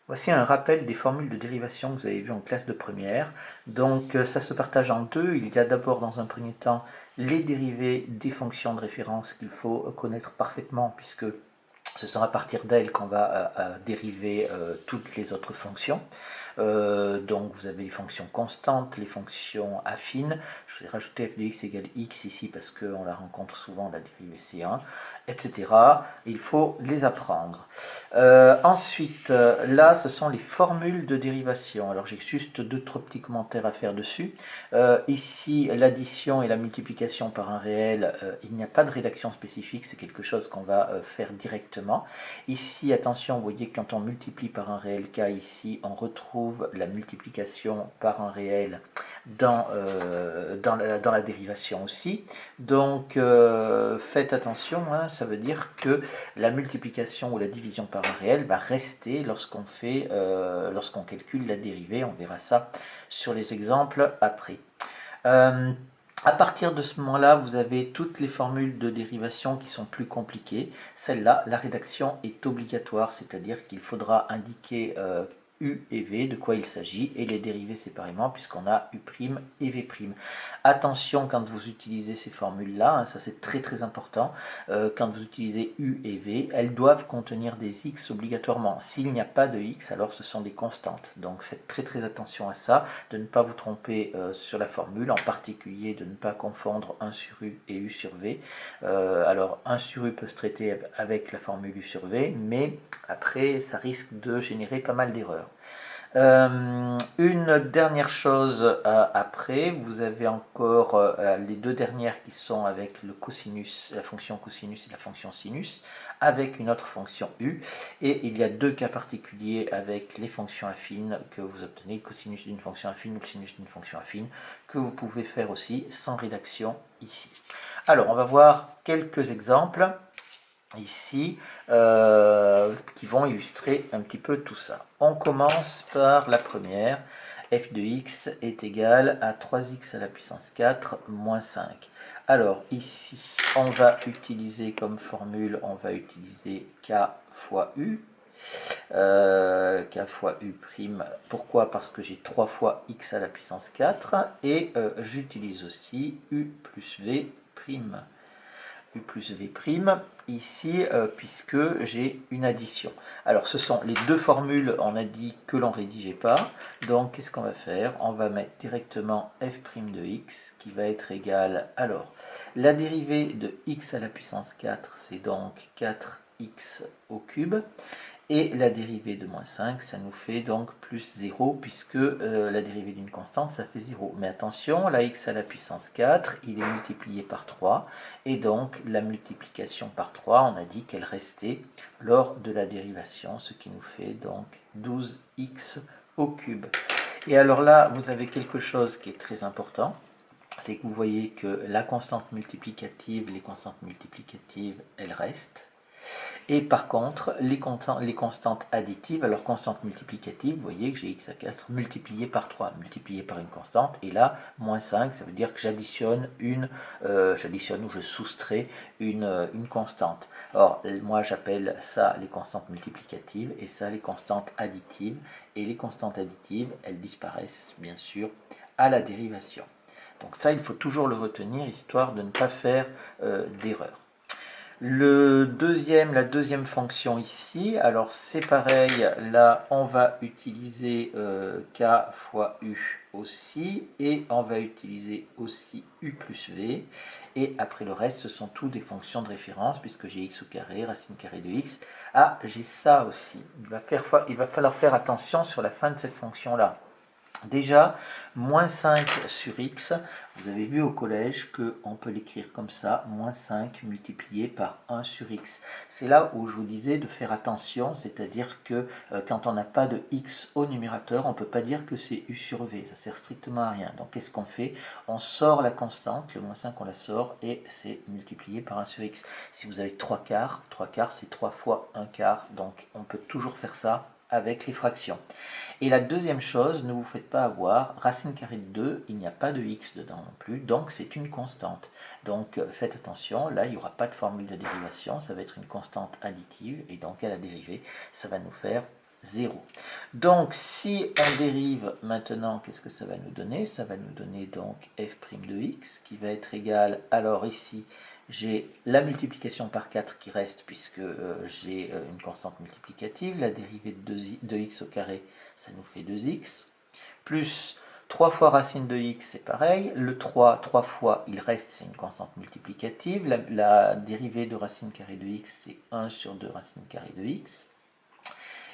Voici un rappel des formules de dérivation que vous avez vues en classe de première. Donc ça se partage en deux. Il y a d'abord dans un premier temps les dérivées des fonctions de référence qu'il faut connaître parfaitement puisque ce sera à partir d'elles qu'on va dériver toutes les autres fonctions. Donc vous avez les fonctions constantes, les fonctions affines. Je vais rajouter f de x égale x ici parce qu'on la rencontre souvent, la dérivée C1, etc. Il faut les apprendre. Ensuite, là, ce sont les formules de dérivation. Alors j'ai juste deux, trois petits commentaires à faire dessus. Ici, l'addition et la multiplication par un réel, il n'y a pas de rédaction spécifique, c'est quelque chose qu'on va faire directement. Ici, attention, vous voyez que quand on multiplie par un réel k, ici, on retrouve la multiplication par un réel dans la dérivation aussi. Donc, faites attention, hein, ça veut dire que la multiplication ou la division par un réel va rester lorsqu'on calcule la dérivée. On verra ça sur les exemples après. À partir de ce moment-là, vous avez toutes les formules de dérivation qui sont plus compliquées. Celle-là, la rédaction est obligatoire, c'est-à-dire qu'il faudra indiquer U et V, de quoi il s'agit, et les dériver séparément puisqu'on a U' et V'. Attention quand vous utilisez ces formules-là, hein, ça c'est très très important, quand vous utilisez U et V, elles doivent contenir des X obligatoirement. S'il n'y a pas de X, alors ce sont des constantes. Donc faites très très attention à ça, de ne pas vous tromper sur la formule, en particulier de ne pas confondre 1 sur U et U sur V. Alors 1 sur U peut se traiter avec la formule U sur V, mais après ça risque de générer pas mal d'erreurs. Une dernière chose après, vous avez encore les deux dernières qui sont avec le cosinus, la fonction cosinus et la fonction sinus, avec une autre fonction u, et il y a deux cas particuliers avec les fonctions affines que vous obtenez, le cosinus d'une fonction affine ou le sinus d'une fonction affine, que vous pouvez faire aussi sans rédaction ici. Alors, on va voir quelques exemples ici qui vont illustrer un petit peu tout ça. On commence par la première. F de x est égal à 3x à la puissance 4 moins 5. Alors ici, on va utiliser comme formule, on va utiliser k fois u. K fois u prime. Pourquoi? Parce que j'ai 3 fois x à la puissance 4 et j'utilise aussi u plus v prime. U plus V' ici puisque j'ai une addition. Alors ce sont les deux formules, on a dit que l'on rédigeait pas, donc qu'est-ce qu'on va faire? On va mettre directement f' de x qui va être égal, alors la dérivée de x à la puissance 4 c'est donc 4x au cube, et la dérivée de moins 5, ça nous fait donc plus 0, puisque la dérivée d'une constante, ça fait 0. Mais attention, la x à la puissance 4, il est multiplié par 3, et donc la multiplication par 3, on a dit qu'elle restait lors de la dérivation, ce qui nous fait donc 12x au cube. Et alors là, vous avez quelque chose qui est très important, c'est que vous voyez que la constante multiplicative, les constantes multiplicatives, elles restent. Et par contre, les constantes additives, alors constante multiplicative, vous voyez que j'ai x à 4 multiplié par 3, multiplié par une constante, et là, moins 5, ça veut dire que j'additionne ou je soustrais une constante. Or, moi j'appelle ça les constantes multiplicatives, et ça les constantes additives, et les constantes additives, elles disparaissent, bien sûr, à la dérivation. Donc ça, il faut toujours le retenir, histoire de ne pas faire d'erreur. La deuxième fonction ici, alors c'est pareil, là on va utiliser k fois u aussi, et on va utiliser aussi u plus v, et après le reste ce sont tous des fonctions de référence, puisque j'ai x au carré, racine carrée de x. Ah, j'ai ça aussi, il va falloir faire attention sur la fin de cette fonction là. Déjà, moins 5 sur x, vous avez vu au collège qu'on peut l'écrire comme ça, moins 5 multiplié par 1 sur x. C'est là où je vous disais de faire attention, c'est-à-dire que quand on n'a pas de x au numérateur, on ne peut pas dire que c'est u sur v, ça sert strictement à rien. Donc qu'est-ce qu'on fait? On sort la constante, le moins 5 on la sort, et c'est multiplié par 1 sur x. Si vous avez 3 quarts c'est 3 fois 1 quart, donc on peut toujours faire ça avec les fractions. Et la deuxième chose, ne vous faites pas avoir, racine carrée de 2, il n'y a pas de x dedans non plus, donc c'est une constante. Donc faites attention, là il n'y aura pas de formule de dérivation, ça va être une constante additive, et donc à la dérivée, ça va nous faire 0. Donc, si on dérive maintenant, qu'est-ce que ça va nous donner? Ça va nous donner donc f' de x qui va être égal, alors ici, j'ai la multiplication par 4 qui reste puisque j'ai une constante multiplicative. La dérivée de x au carré, ça nous fait 2x. Plus 3 fois racine de x, c'est pareil. Le 3 fois, il reste, c'est une constante multiplicative. La dérivée de racine carrée de x, c'est 1 sur 2 racine carrée de x.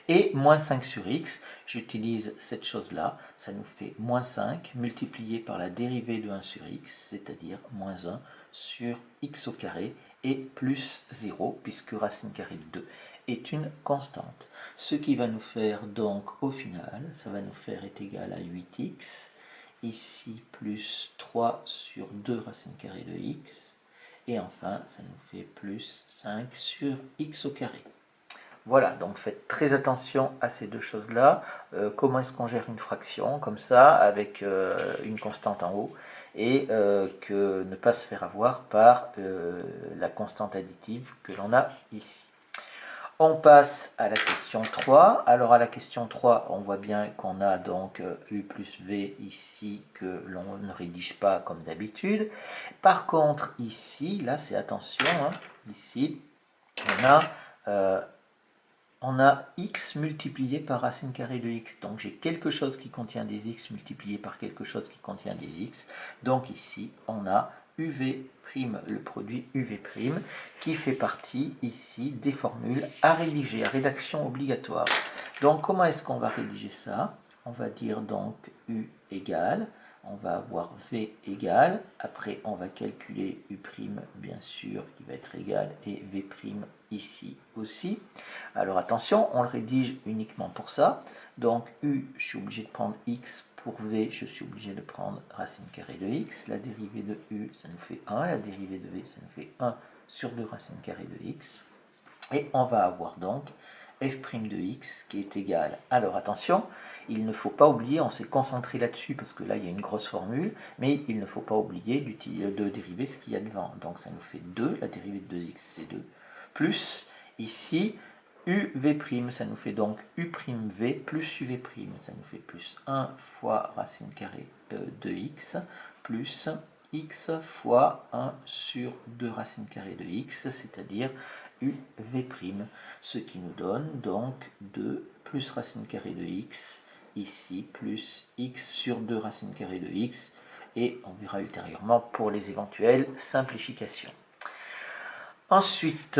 Et moins 5 sur x, j'utilise cette chose-là, ça nous fait moins 5 multiplié par la dérivée de 1 sur x, c'est-à-dire moins 1 sur x au carré, et plus 0, puisque racine carrée de 2 est une constante. Ce qui va nous faire donc au final, ça va nous faire est égal à 8x, ici plus 3 sur 2 racine carrée de x, et enfin ça nous fait plus 5 sur x au carré. Voilà, donc faites très attention à ces deux choses-là. Comment est-ce qu'on gère une fraction comme ça, avec une constante en haut, et que ne pas se faire avoir par la constante additive que l'on a ici. On passe à la question 3. Alors à la question 3, on voit bien qu'on a donc u plus v ici que l'on ne rédige pas comme d'habitude. Par contre, ici, là c'est attention, hein, ici, on a x multiplié par racine carrée de x. Donc j'ai quelque chose qui contient des x multiplié par quelque chose qui contient des x. Donc ici, on a uv', le produit uv', qui fait partie ici des formules à rédiger, à rédaction obligatoire. Donc comment est-ce qu'on va rédiger ça? On va dire donc u égale, on va avoir v égale, après on va calculer u' bien sûr qui va être égal, et v' ici aussi. Alors attention, on le rédige uniquement pour ça. Donc u, je suis obligé de prendre x, pour v, je suis obligé de prendre racine carrée de x. La dérivée de u, ça nous fait 1. La dérivée de v, ça nous fait 1 sur 2 racine carrée de x. Et on va avoir donc f' de x qui est égal. Alors attention, il ne faut pas oublier, on s'est concentré là-dessus parce que là il y a une grosse formule, mais il ne faut pas oublier de dériver ce qu'il y a devant. Donc ça nous fait 2, la dérivée de 2x c'est 2, plus ici uv', ça nous fait donc u'v plus uv', ça nous fait plus 1 fois racine carrée de x, plus x fois 1 sur 2 racine carrée de x, c'est-à-dire uv', ce qui nous donne donc 2 plus racine carrée de x, ici, plus x sur 2 racine carrée de x, et on verra ultérieurement pour les éventuelles simplifications. Ensuite,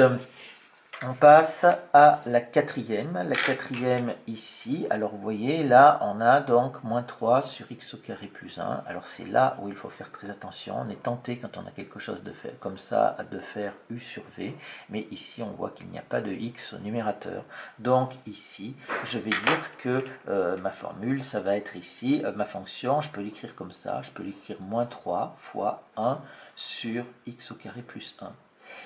on passe à la quatrième. La quatrième ici, alors vous voyez, là on a donc moins 3 sur x au carré plus 1. Alors c'est là où il faut faire très attention. On est tenté quand on a quelque chose de fait, comme ça de faire u sur v. Mais ici on voit qu'il n'y a pas de x au numérateur. Donc ici, je vais dire que ma formule, ça va être ici, ma fonction, je peux l'écrire comme ça. Je peux l'écrire moins 3 fois 1 sur x au carré plus 1.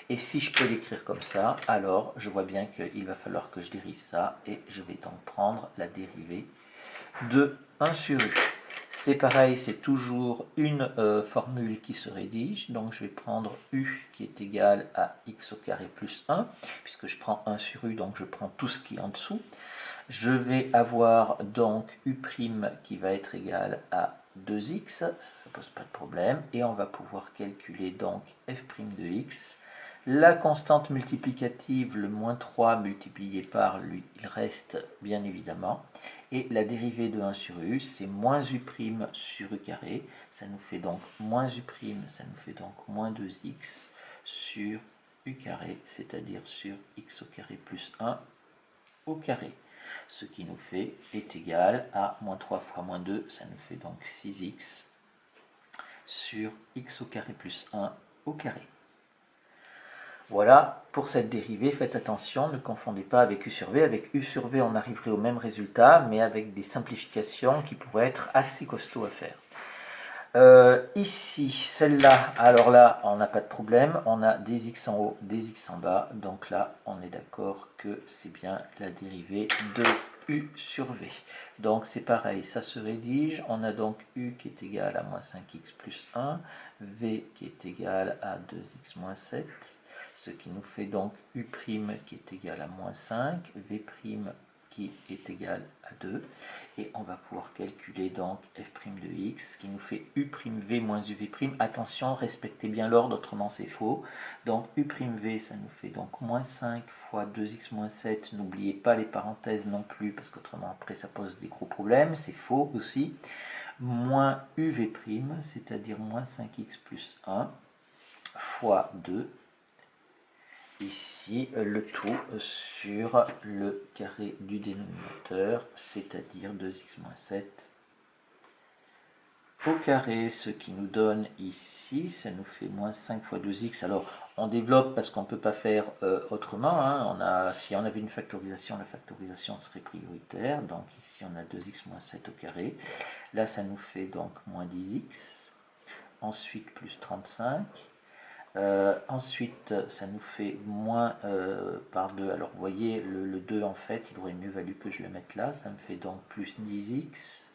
Et si je peux l'écrire comme ça, alors je vois bien qu'il va falloir que je dérive ça, et je vais donc prendre la dérivée de 1 sur u. C'est pareil, c'est toujours une formule qui se rédige, donc je vais prendre u qui est égal à x au carré plus 1, puisque je prends 1 sur u, donc je prends tout ce qui est en dessous. Je vais avoir donc u' qui va être égal à 2x, ça ne pose pas de problème, et on va pouvoir calculer donc f' de x. La constante multiplicative, le moins 3 multiplié par lui, il reste bien évidemment. Et la dérivée de 1 sur u, c'est moins u' sur u carré. Ça nous fait donc moins u', ça nous fait donc moins 2x sur u carré, c'est-à-dire sur x au carré plus 1 au carré. Ce qui nous fait est égal à moins 3 fois moins 2, ça nous fait donc 6x sur x au carré plus 1 au carré. Voilà pour cette dérivée, faites attention, ne confondez pas avec u sur v. Avec u sur v, on arriverait au même résultat, mais avec des simplifications qui pourraient être assez costauds à faire. Ici, celle-là, alors là, on n'a pas de problème, on a des x en haut, des x en bas, donc là, on est d'accord que c'est bien la dérivée de u sur v. Donc c'est pareil, ça se rédige, on a donc u qui est égal à moins 5x plus 1, v qui est égal à 2x moins 7, ce qui nous fait donc u' qui est égal à moins 5, v' qui est égal à 2. Et on va pouvoir calculer donc f' de x qui nous fait u'v moins uv'. Attention, respectez bien l'ordre, autrement c'est faux. Donc u'v, ça nous fait donc moins 5 fois 2x moins 7. N'oubliez pas les parenthèses non plus, parce qu'autrement après ça pose des gros problèmes. C'est faux aussi. Moins uv', c'est-à-dire moins 5x plus 1 fois 2. Ici, le tout sur le carré du dénominateur, c'est-à-dire 2x moins 7 au carré, ce qui nous donne ici, ça nous fait moins 5 fois 2x. Alors, on développe parce qu'on ne peut pas faire autrement. Hein. Si on avait une factorisation, la factorisation serait prioritaire. Donc ici, on a 2x moins 7 au carré. Là, ça nous fait donc moins 10x. Ensuite, plus 35. Ensuite, ça nous fait moins par 2. Alors, vous voyez, le 2, en fait, il aurait mieux valu que je le mette là. Ça me fait donc plus 10x.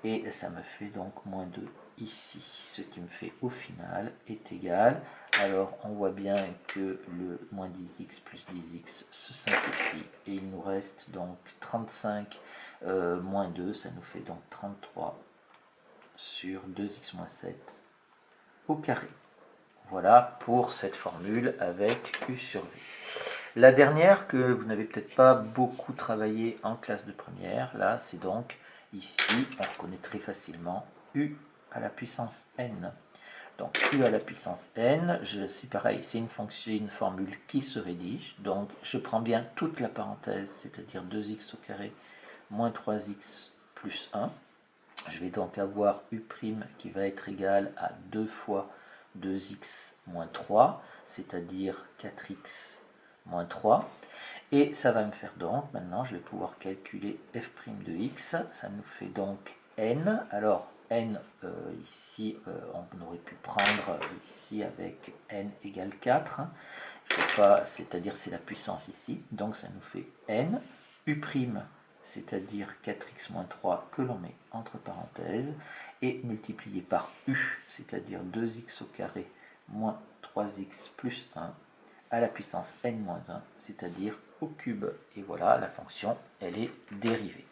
Et ça me fait donc moins 2 ici. Ce qui me fait, au final, est égal. Alors, on voit bien que le moins 10x plus 10x se simplifie. Et il nous reste donc 35 moins 2. Ça nous fait donc 33 sur 2x moins 7 au carré. Voilà pour cette formule avec U sur V. La dernière que vous n'avez peut-être pas beaucoup travaillé en classe de première, là c'est donc ici, on reconnaît très facilement U à la puissance n. Donc U à la puissance n, c'est pareil, c'est une fonction, une formule qui se rédige. Donc je prends bien toute la parenthèse, c'est-à-dire 2x au carré moins 3x plus 1. Je vais donc avoir U' qui va être égal à 2 fois 2x moins 3, c'est-à-dire 4x moins 3. Et ça va me faire donc, maintenant je vais pouvoir calculer f' de x, ça nous fait donc n. Alors n, ici, on aurait pu prendre ici avec n égale 4, c'est-à-dire c'est la puissance ici, donc ça nous fait n, u', c'est-à-dire 4x moins 3 que l'on met entre parenthèses, et multiplié par u, c'est-à-dire 2x au carré moins 3x plus 1, à la puissance n-1, c'est-à-dire au cube. Et voilà, la fonction, elle est dérivée.